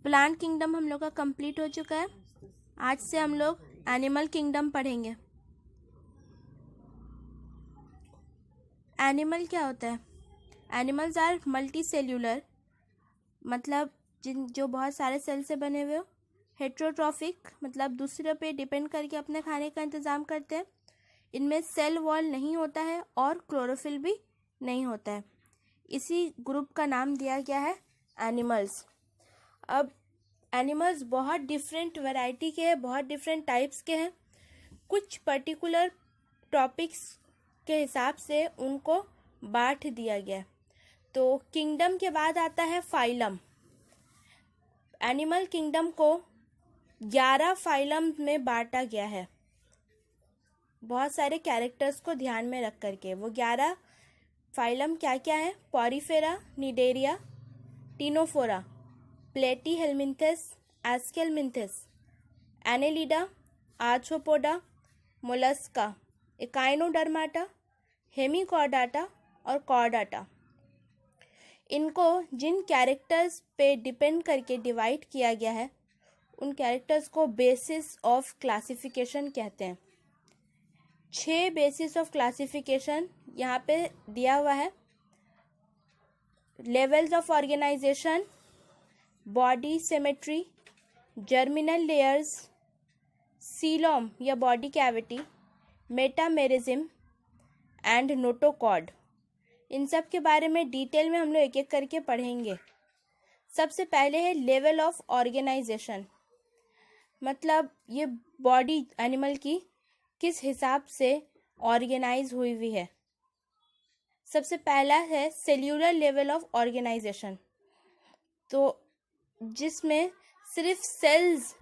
Plant kingdom हम लोग का कंप्लीट हो चुका है। आज से हम लोग एनिमल किंगडम पढ़ेंगे। एनिमल क्या होता है? एनिमल्स आर मल्टी सेल्यूलर, मतलब जो बहुत सारे सेल से बने हुए हो। हेट्रोट्रॉफिक, मतलब दूसरे पे डिपेंड करके अपने खाने का इंतज़ाम करते हैं। इनमें सेल वॉल नहीं होता है और क्लोरोफिल भी नहीं होता है। इसी ग्रुप का नाम दिया गया है एनिमल्स। अब एनिमल्स बहुत डिफरेंट वैरायटी के हैं, बहुत डिफरेंट टाइप्स के हैं। कुछ पर्टिकुलर टॉपिक्स के हिसाब से उनको बांट दिया गया है। तो किंगडम के बाद आता है फाइलम। एनिमल किंगडम को 11 फाइलम में बांटा गया है, बहुत सारे कैरेक्टर्स को ध्यान में रख करके। वो 11 फाइलम क्या क्या है? Porifera, cnidaria, ctenophora, platyhelminthes, aschelminthes, annelida, arthropoda, mollusca, echinodermata, hemichordata और कॉर्डाटा। इनको जिन कैरेक्टर्स पे डिपेंड करके डिवाइड किया गया है, उन कैरेक्टर्स को बेसिस ऑफ क्लासिफिकेशन कहते हैं। 6 बेसिस ऑफ क्लासिफिकेशन यहाँ पे दिया हुआ है। Levels of organisation, body symmetry, germinal layers, coelom या body cavity, metamerism and notochord. इन सब के बारे में डिटेल में हम लोग एक एक करके पढ़ेंगे। सबसे पहले है लेवल ऑफ ऑर्गेनाइजेशन, मतलब ये बॉडी एनिमल की किस हिसाब से ऑर्गेनाइज हुई हुई है। सबसे पहला है सेल्यूलर लेवल ऑफ ऑर्गेनाइजेशन, तो जिसमें सिर्फ सेल्स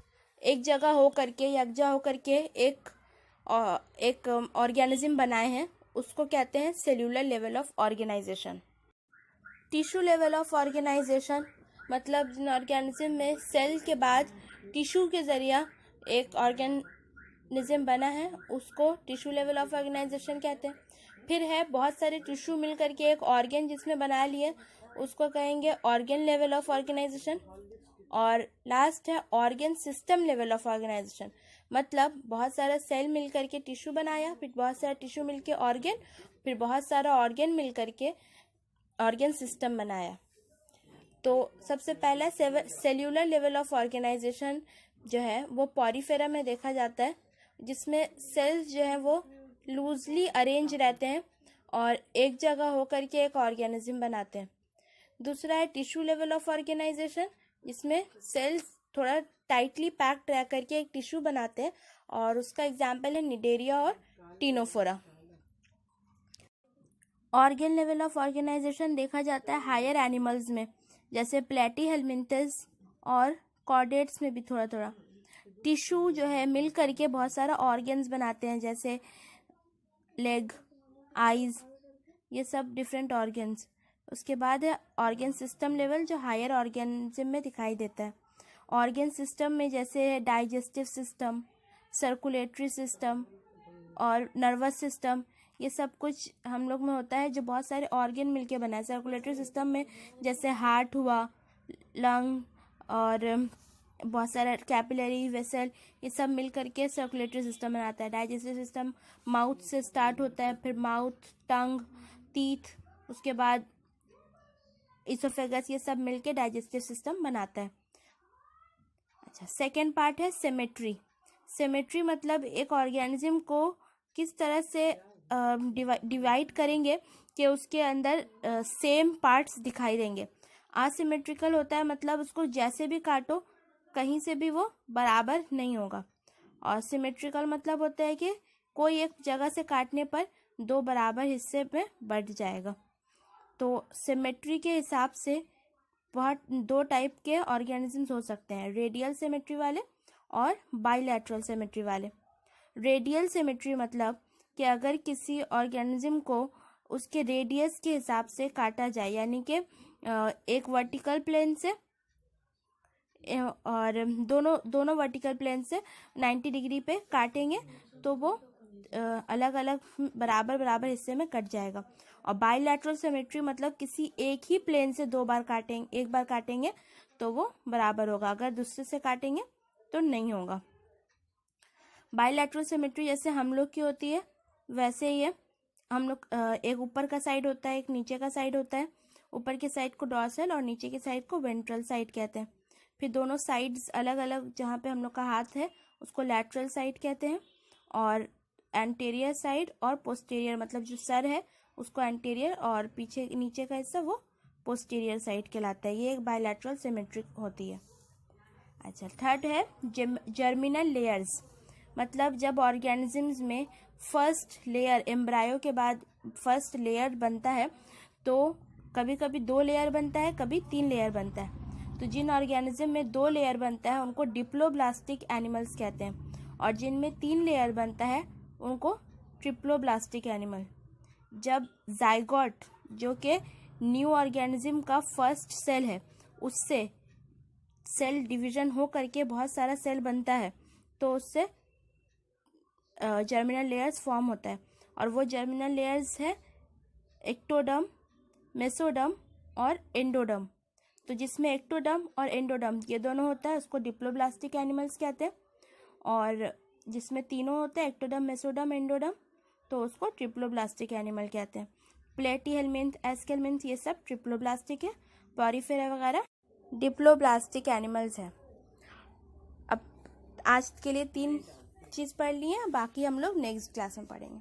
एक जगह हो करके, यकजा हो करके एक ऑर्गेनिज्म बनाए हैं, उसको कहते हैं cellular level of organization. Tissue level of organization, मतलब जिन ऑर्गेनिज्म में सेल के बाद टिश्यू के ज़रिया एक ऑर्गेनिज्म बना है, उसको टिश्यू लेवल ऑफ ऑर्गेनाइजेशन कहते हैं। फिर है बहुत सारे टिश्यू मिल करके एक ऑर्गेन जिसमें बना लिए, उसको कहेंगे ऑर्गेन लेवल ऑफ ऑर्गेनाइजेशन। और लास्ट है organ system level of organization, मतलब बहुत सारा सेल मिल करके टिश्यू बनाया, फिर बहुत सारा टिश्यू मिल के ऑर्गेन, फिर बहुत सारा ऑर्गेन मिल करके ऑर्गेन सिस्टम बनाया। तो सबसे पहला सेल्यूलर लेवल ऑफ ऑर्गेनाइजेशन जो है वो पॉरीफेरा में देखा जाता है, जिसमें सेल्स जो है वो लूजली अरेंज रहते हैं और एक जगह होकर के एक ऑर्गेनिज्म बनाते हैं। दूसरा है टिश्यू लेवल ऑफ ऑर्गेनाइजेशन, जिसमें सेल्स थोड़ा टाइटली पैक्ड रह करके एक टिश्यू बनाते हैं, और उसका एग्जाम्पल है निडेरिया और Ctenophora. Organ level of organization देखा जाता है हायर एनिमल्स में, जैसे प्लेटीहेलमिंथेस और कॉर्डेट्स में भी थोड़ा थोड़ा। टिश्यू जो है मिल करके बहुत सारा ऑर्गेन्स बनाते हैं, जैसे लेग, आईज, ये सब डिफरेंट ऑर्गेन्स। उसके बाद है ऑर्गेन सिस्टम लेवल, जो हायर ऑर्गेनिज्म में दिखाई देता है। ऑर्गेन सिस्टम में जैसे डाइजेस्टिव सिस्टम, सर्कुलेटरी सिस्टम और नर्वस सिस्टम, ये सब कुछ हम लोग में होता है, जो बहुत सारे ऑर्गेन मिलके बना है। सर्कुलेटरी सिस्टम में जैसे हार्ट हुआ, लंग और बहुत सारा कैपिलरी वेसल, ये सब मिल करके सर्कुलेटरी सिस्टम बनाता है। डाइजेस्टिव सिस्टम माउथ से स्टार्ट होता है, फिर माउथ, टंग, टीथ, उसके बाद इसोफेगस, ये सब मिलके डाइजेस्टिव सिस्टम बनाता है। अच्छा, सेकेंड पार्ट है सिमेट्री। सिमेट्री मतलब एक ऑर्गेनिज्म को किस तरह से डिवाइड करेंगे कि उसके अंदर सेम पार्ट्स दिखाई देंगे। असिमेट्रिकल होता है, मतलब उसको जैसे भी काटो कहीं से भी वो बराबर नहीं होगा। और सिमेट्रिकल मतलब होता है कि कोई एक जगह से काटने पर 2 बराबर हिस्से में बढ़ जाएगा। तो सिमेट्री के हिसाब से बहुत 2 टाइप के ऑर्गेनिजम्स हो सकते हैं, रेडियल सिमेट्री वाले और बाइलैटरल सिमेट्री वाले। रेडियल सिमेट्री मतलब कि अगर किसी ऑर्गेनिज्म को उसके रेडियस के हिसाब से काटा जाए, यानी कि एक वर्टिकल प्लेन से और दोनों वर्टिकल प्लेन से 90 डिग्री पे काटेंगे, तो वो अलग अलग बराबर हिस्से में कट जाएगा। और बाइलैटरल सिमेट्री मतलब किसी एक ही प्लेन से दो बार काटेंगे, एक बार काटेंगे तो वो बराबर होगा, अगर दूसरे से काटेंगे तो नहीं होगा। बाइलैटरल सिमेट्री जैसे हम लोग की होती है वैसे ही है। हम लोग एक ऊपर का साइड होता है, एक नीचे का साइड होता है। ऊपर की साइड को डॉर्सल और नीचे की साइड को वेंट्रल साइड कहते हैं। फिर दोनों साइड्स अलग अलग, जहाँ पे हम लोग का हाथ है उसको लैटरल साइड कहते हैं, और एंटीरियर साइड और पोस्टीरियर मतलब जो सर है उसको एंटीरियर और पीछे नीचे का हिस्सा वो पोस्टीरियर साइड कहलाता है। ये एक बाइलैटरल सिमेट्री होती है। अच्छा, थर्ड है जर्मिनल लेयर्स, मतलब जब ऑर्गेनिजम्स में फर्स्ट लेयर, एम्ब्रायो के बाद फर्स्ट लेयर बनता है तो कभी कभी 2 लेयर बनता है, कभी 3 लेयर बनता है। तो जिन ऑर्गेनिज्म में 2 लेयर बनता है उनको डिप्लोब्लास्टिक एनिमल्स कहते हैं, और जिनमें 3 लेयर बनता है उनको ट्रिप्लोब्लास्टिक एनिमल। जब जाइगोट जो कि न्यू ऑर्गेनिज्म का फर्स्ट सेल है उससे सेल डिवीजन हो करके बहुत सारा सेल बनता है तो उससे जर्मिनल लेयर्स फॉर्म होता है, और वो जर्मिनल लेयर्स है एक्टोडर्म, मेसोडर्म और एंडोडर्म। तो जिसमें एक्टोडर्म और एंडोडर्म ये दोनों होता है उसको डिप्लोब्लास्टिक एनिमल्स कहते हैं, और जिसमें तीनों होते हैं एक्टोडर्म, मेसोडर्म, एंडोडर्म तो उसको ट्रिप्लोब्लास्टिक एनिमल कहते हैं। प्लेटीहेल्मिन्थ, एस्केल्मिन्थ ये सब ट्रिप्लोब्लास्टिक है, पॉरीफेरा वगैरह डिप्लोब्लास्टिक एनिमल्स हैं। अब आज के लिए 3 चीज़ पढ़ लिए हैं, बाकी हम लोग नेक्स्ट क्लास में पढ़ेंगे।